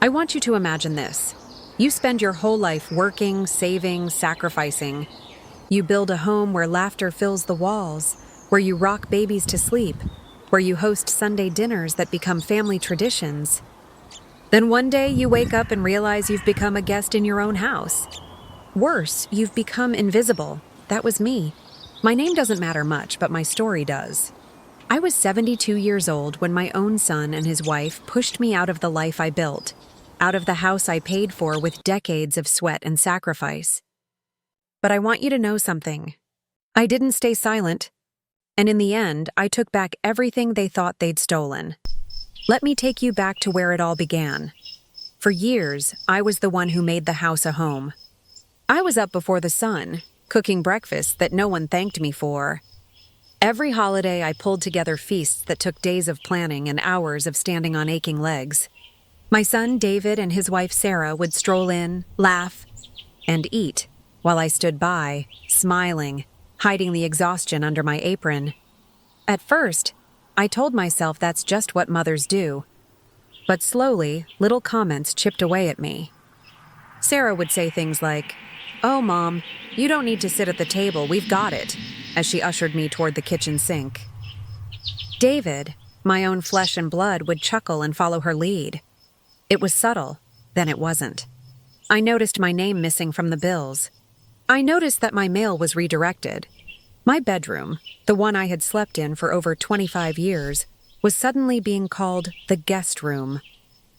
I want you to imagine this. You spend your whole life working, saving, sacrificing. You build a home where laughter fills the walls, where you rock babies to sleep, where you host Sunday dinners that become family traditions. Then one day you wake up and realize you've become a guest in your own house. Worse, you've become invisible. That was me. My name doesn't matter much, but my story does. I was 72 years old when my own son and his wife pushed me out of the life I built, out of the house I paid for with decades of sweat and sacrifice. But I want you to know something. I didn't stay silent. And in the end, I took back everything they thought they'd stolen. Let me take you back to where it all began. For years, I was the one who made the house a home. I was up before the sun, cooking breakfasts that no one thanked me for. Every holiday, I pulled together feasts that took days of planning and hours of standing on aching legs. My son, David, and his wife, Sarah, would stroll in, laugh, and eat, while I stood by, smiling, hiding the exhaustion under my apron. At first, I told myself that's just what mothers do. But slowly, little comments chipped away at me. Sarah would say things like, "Oh, Mom, you don't need to sit at the table, we've got it," as she ushered me toward the kitchen sink. David, my own flesh and blood, would chuckle and follow her lead. It was subtle, then it wasn't. I noticed my name missing from the bills. I noticed that my mail was redirected. My bedroom, the one I had slept in for over 25 years, was suddenly being called the guest room.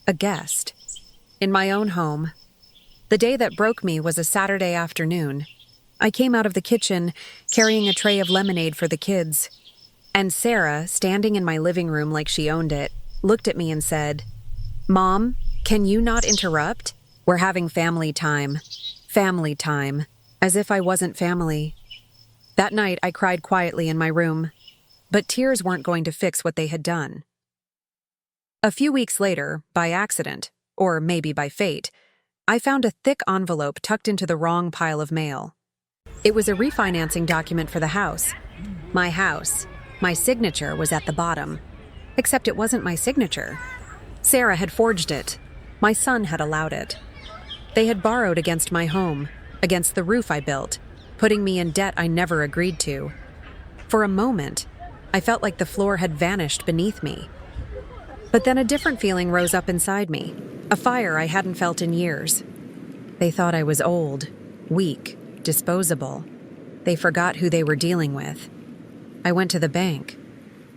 A guest. In my own home. The day that broke me was a Saturday afternoon. I came out of the kitchen, carrying a tray of lemonade for the kids. And Sarah, standing in my living room like she owned it, looked at me and said, "Mom, can you not interrupt? We're having family time." Family time. As if I wasn't family. That night, I cried quietly in my room. But tears weren't going to fix what they had done. A few weeks later, by accident, or maybe by fate, I found a thick envelope tucked into the wrong pile of mail. It was a refinancing document for the house. My house. My signature was at the bottom. Except it wasn't my signature. Sarah had forged it. My son had allowed it. They had borrowed against my home, against the roof I built, putting me in debt I never agreed to. For a moment, I felt like the floor had vanished beneath me. But then a different feeling rose up inside me, a fire I hadn't felt in years. They thought I was old, weak, disposable. They forgot who they were dealing with. I went to the bank.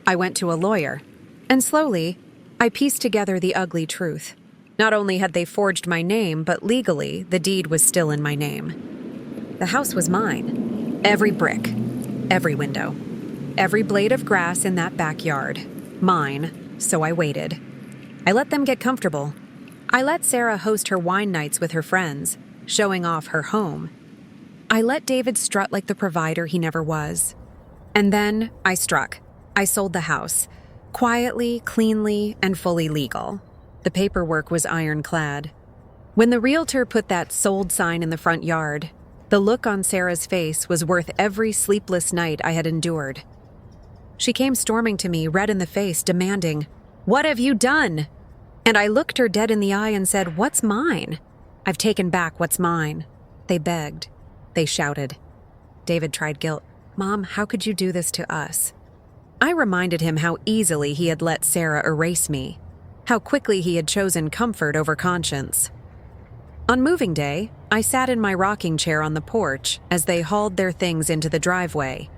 I went to a lawyer. And slowly, I pieced together the ugly truth. Not only had they forged my name, but legally, the deed was still in my name. The house was mine. Every brick, every window, every blade of grass in that backyard. Mine, so I waited. I let them get comfortable. I let Sarah host her wine nights with her friends, showing off her home. I let David strut like the provider he never was. And then I struck. I sold the house. Quietly, cleanly, and fully legal. The paperwork was ironclad. When the realtor put that sold sign in the front yard, the look on Sarah's face was worth every sleepless night I had endured. She came storming to me, red in the face, demanding, "What have you done?" And I looked her dead in the eye and said, "What's mine? I've taken back what's mine." They begged. They shouted. David tried guilt. "Mom, how could you do this to us?" I reminded him how easily he had let Sarah erase me, how quickly he had chosen comfort over conscience. On moving day, I sat in my rocking chair on the porch as they hauled their things into the driveway.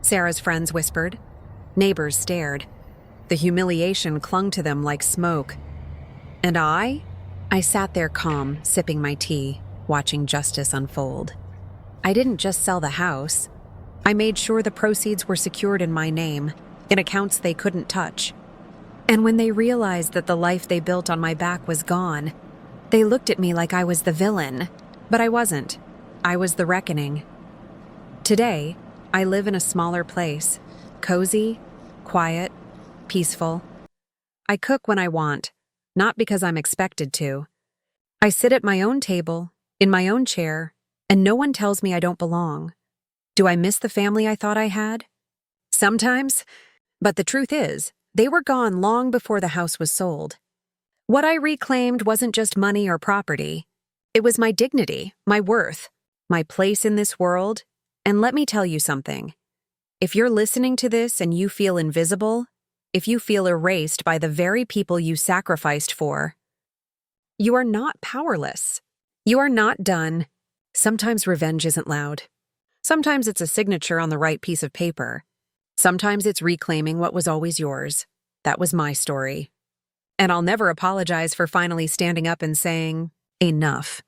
Sarah's friends whispered. Neighbors stared. The humiliation clung to them like smoke. And I sat there calm, sipping my tea, watching justice unfold. I didn't just sell the house. I made sure the proceeds were secured in my name, in accounts they couldn't touch. And when they realized that the life they built on my back was gone, they looked at me like I was the villain. But I wasn't. I was the reckoning. Today, I live in a smaller place, cozy, quiet, peaceful. I cook when I want, not because I'm expected to. I sit at my own table, in my own chair, and no one tells me I don't belong. Do I miss the family I thought I had? Sometimes, but the truth is, they were gone long before the house was sold. What I reclaimed wasn't just money or property. It was my dignity, my worth, my place in this world. And let me tell you something. If you're listening to this and you feel invisible, if you feel erased by the very people you sacrificed for, you are not powerless. You are not done. Sometimes revenge isn't loud. Sometimes it's a signature on the right piece of paper. Sometimes it's reclaiming what was always yours. That was my story. And I'll never apologize for finally standing up and saying, enough.